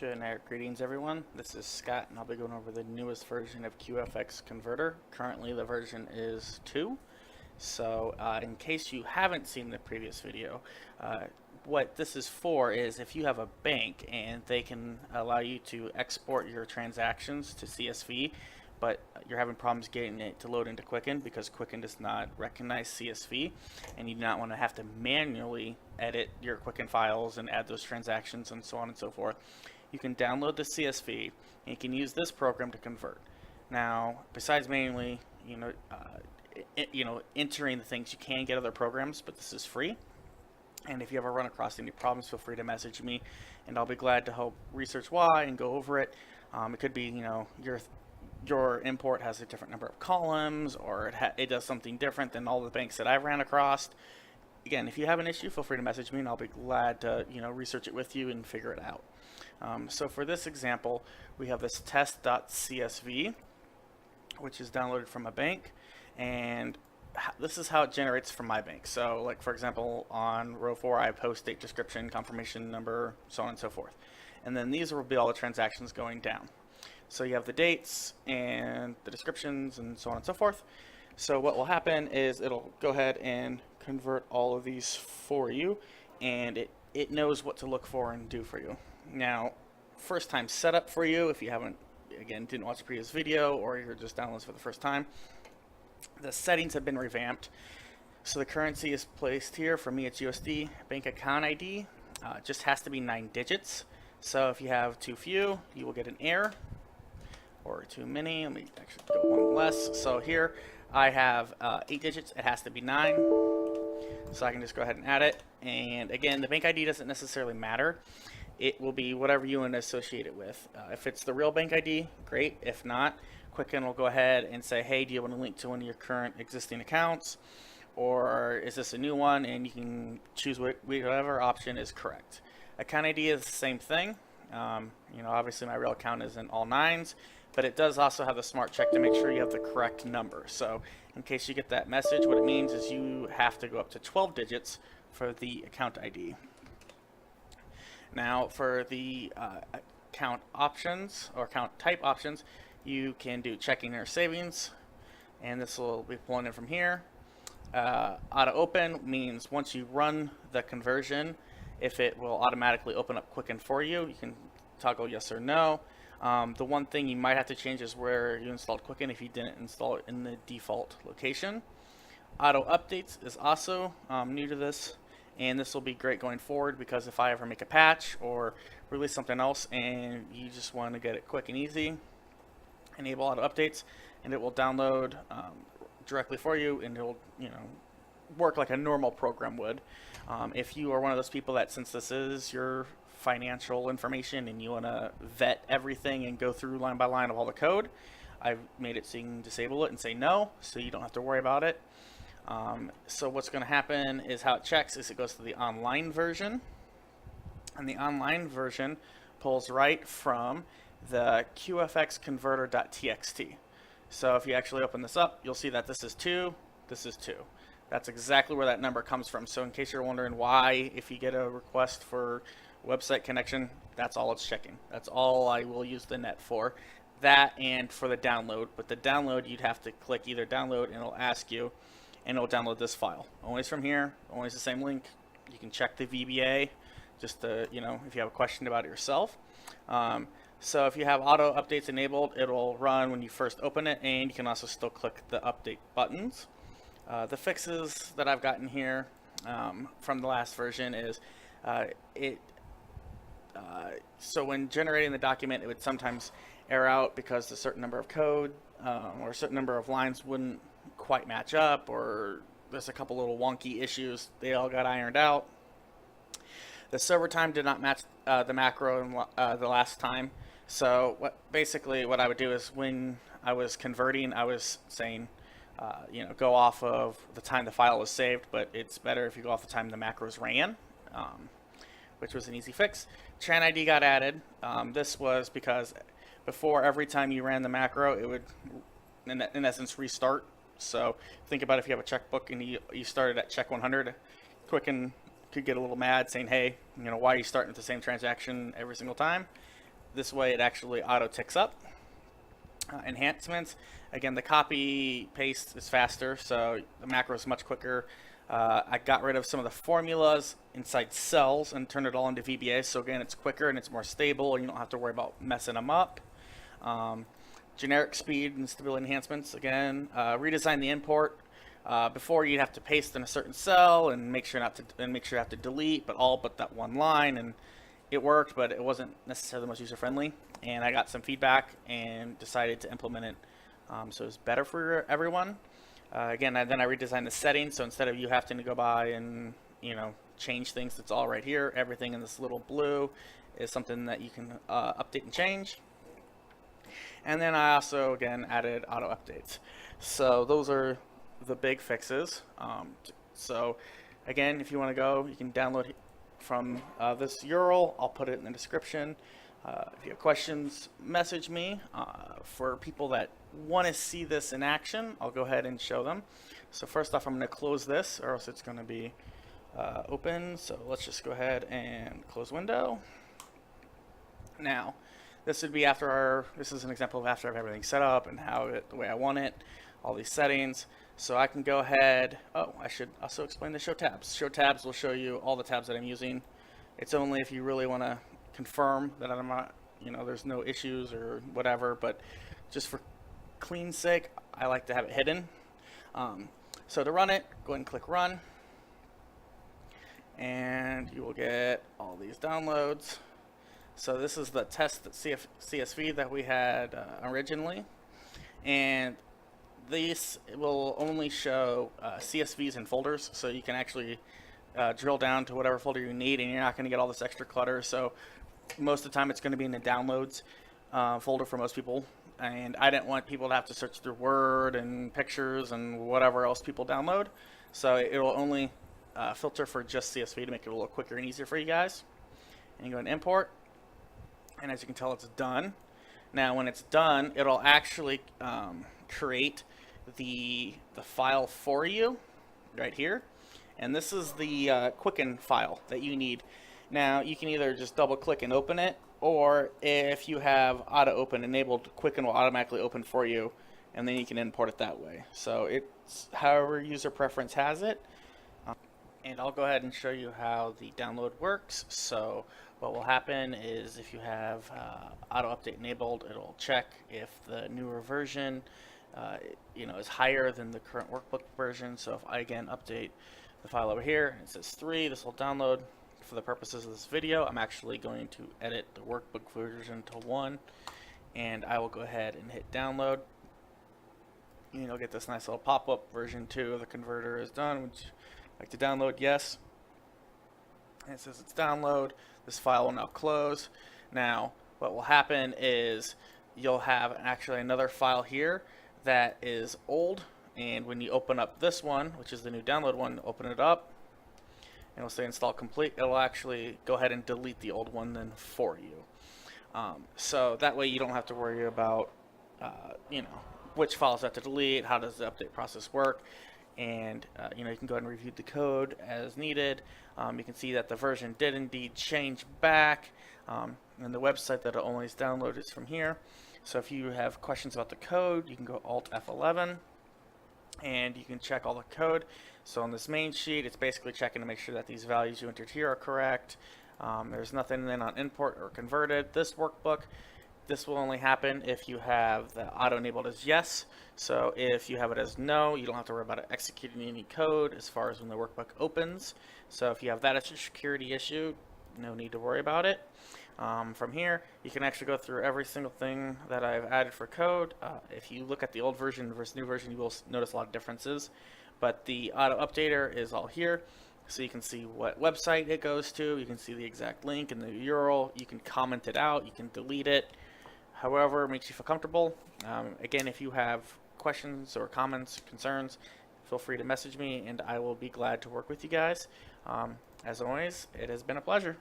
Generic greetings, everyone. This is Scott, and I'll be going over the newest version of QFX Converter. Currently, the version is 2. So, in case you haven't seen the previous video, what this is for is if you have a bank and they can allow you to export your transactions to CSV, but you're having problems getting it to load into Quicken because Quicken does not recognize CSV, and you do not want to have to manually edit your Quicken files and add those transactions and so on and so forth. You can download the CSV and you can use this program to convert. Now, besides manually, entering the things, you can get other programs, but this is free. And if you ever run across any problems, feel free to message me, and I'll be glad to help research why and go over it. It could be, your import has a different number of columns, or it does something different than all the banks that I've ran across. Again, if you have an issue, feel free to message me, and I'll be glad to research it with you and figure it out. So for this example, we have this test.csv, which is downloaded from a bank, and this is how it generates from my bank. So, like for example, on row 4, I post date, description, confirmation number, so on and so forth. And then these will be all the transactions going down. So you have the dates and the descriptions and so on and so forth. So what will happen is it'll go ahead and convert all of these for you, and it knows what to look for and do for you. Now, first time setup for you, if you didn't watch the previous video, or you're just downloading this for the first time, the settings have been revamped. So the currency is placed here. For me, it's USD. Bank account ID just has to be 9 digits. So if you have too few, you will get an error, or too many. Let me actually go one less. So here I have 8 digits. It has to be 9. So I can just go ahead and add it. And again, the bank ID doesn't necessarily matter. It will be whatever you want to associate it with. If it's the real bank ID, great. If not, Quicken will go ahead and say, hey, do you want to link to one of your current existing accounts? Or is this a new one? And you can choose whatever option is correct. Account ID is the same thing. Obviously my real account is in all 9s, but it does also have the smart check to make sure you have the correct number. So in case you get that message, what it means is you have to go up to 12 digits for the account ID. Now for the account options, or account type options, you can do checking or savings, and this will be pulling in from here. Auto open means once you run the conversion, if it will automatically open up Quicken for you, you can toggle yes or no. The one thing you might have to change is where you installed Quicken if you didn't install it in the default location. Auto updates is also new to this, and this will be great going forward because if I ever make a patch or release something else and you just want to get it quick and easy, enable auto updates, and it will download directly for you, and it'll work like a normal program would. If you are one of those people that, since this is your financial information and you want to vet everything and go through line by line of all the code, I've made it so you can disable it and say no, so you don't have to worry about it. So what's going to happen is how it checks is it goes to the online version, and the online version pulls right from the QFX Converter.txt. So if you actually open this up, you'll see that this is 2, this is 2. That's exactly where that number comes from. So in case you're wondering why, if you get a request for website connection, that's all it's checking. That's all I will use the net for. That and for the download. But the download, you'd have to click either download, and it'll ask you, and it'll download this file. Always from here, always the same link. You can check the VBA, just to, if you have a question about it yourself. So if you have auto updates enabled, it'll run when you first open it, and you can also still click the update buttons. The fixes that I've gotten here from the last version is so when generating the document, it would sometimes error out because a certain number of code or a certain number of lines wouldn't quite match up, or there's a couple little wonky issues. They all got ironed out. The server time did not match the macro the last time. So what I would do is when I was converting, I was saying, go off of the time the file was saved, but it's better if you go off the time the macros ran, which was an easy fix. Tran ID got added. This was because before every time you ran the macro, it would, in essence, restart. So think about if you have a checkbook and you started at check 100, Quicken could get a little mad saying, hey, why are you starting at the same transaction every single time? this way it actually auto ticks up. Enhancements, again, the copy paste is faster, so the macro is much quicker. I got rid of some of the formulas inside cells and turned it all into VBA, so again, it's quicker and it's more stable and you don't have to worry about messing them up. Generic speed and stability enhancements, again, redesign the import. Before you'd have to paste in a certain cell and make sure you have to delete, but all but that one line, and it worked, but it wasn't necessarily the most user-friendly. And I got some feedback and decided to implement it, so it's better for everyone. Again, then I redesigned the settings, so instead of you having to go by and change things, it's all right here. Everything in this little blue is something that you can update and change. And then I also again added auto updates. So those are the big fixes. So again, if you want to go, you can download from this URL. I'll put it in the description. If you have questions, message me. For people that want to see this in action, I'll go ahead and show them. So first off, I'm going to close this, or else it's going to be open. So let's just go ahead and close window. Now, this would be this is an example of after I have everything set up and the way I want it, all these settings. So I can go ahead, I should also explain the show tabs. Show tabs will show you all the tabs that I'm using. It's only if you really want to confirm that I'm not, there's no issues or whatever, but just for clean sake, I like to have it hidden. So to run it, go ahead and click run, and you will get all these downloads. So this is the test CSV that we had originally, and this will only show CSVs and folders, so you can actually drill down to whatever folder you need, and you're not going to get all this extra clutter. So most of the time it's going to be in the downloads folder for most people, and I didn't want people to have to search through Word and pictures and whatever else people download, so it will only filter for just CSV to make it a little quicker and easier for you guys. And you go and import, and as you can tell, it's done. Now when it's done, it'll actually create the file for you right here, and this is the Quicken file that you need. Now you can either just double click and open it, or if you have auto open enabled, Quicken will automatically open for you, and then you can import it that way. So it's however user preference has it. And I'll go ahead and show you how the download works. So what will happen is if you have auto update enabled, it'll check if the newer version is higher than the current workbook version. So if I again update the file over here, it says 3, this will download. For the purposes of this video, I'm actually going to edit the workbook version to 1, and I will go ahead and hit download. And you'll get this nice little pop-up. Version 2 of the converter is done. Would you like to download? Yes. And it says it's download. This file will now close. Now what will happen is you'll have actually another file here that is old, and when you open up this one, which is the new download one, open it up, and it'll say install complete. It'll actually go ahead and delete the old one then for you. So that way you don't have to worry about which files have to delete, how does the update process work, and you can go ahead and review the code as needed. You can see that the version did indeed change back, and the website that it always download is from here. So if you have questions about the code, you can go Alt F11 and you can check all the code. So on this main sheet, it's basically checking to make sure that these values you entered here are correct. There's nothing then on import or converted. This workbook, this will only happen if you have the auto enabled as yes. So if you have it as no, you don't have to worry about it executing any code as far as when the workbook opens. So if you have that as a security issue, no need to worry about it. From here, you can actually go through every single thing that I've added for code. If you look at the old version versus new version, you will notice a lot of differences. But the auto updater is all here, so you can see what website it goes to. You can see the exact link and the URL. You can comment it out. You can delete it. However makes you feel comfortable. Again, if you have questions or comments, concerns, feel free to message me, and I will be glad to work with you guys. As always, it has been a pleasure.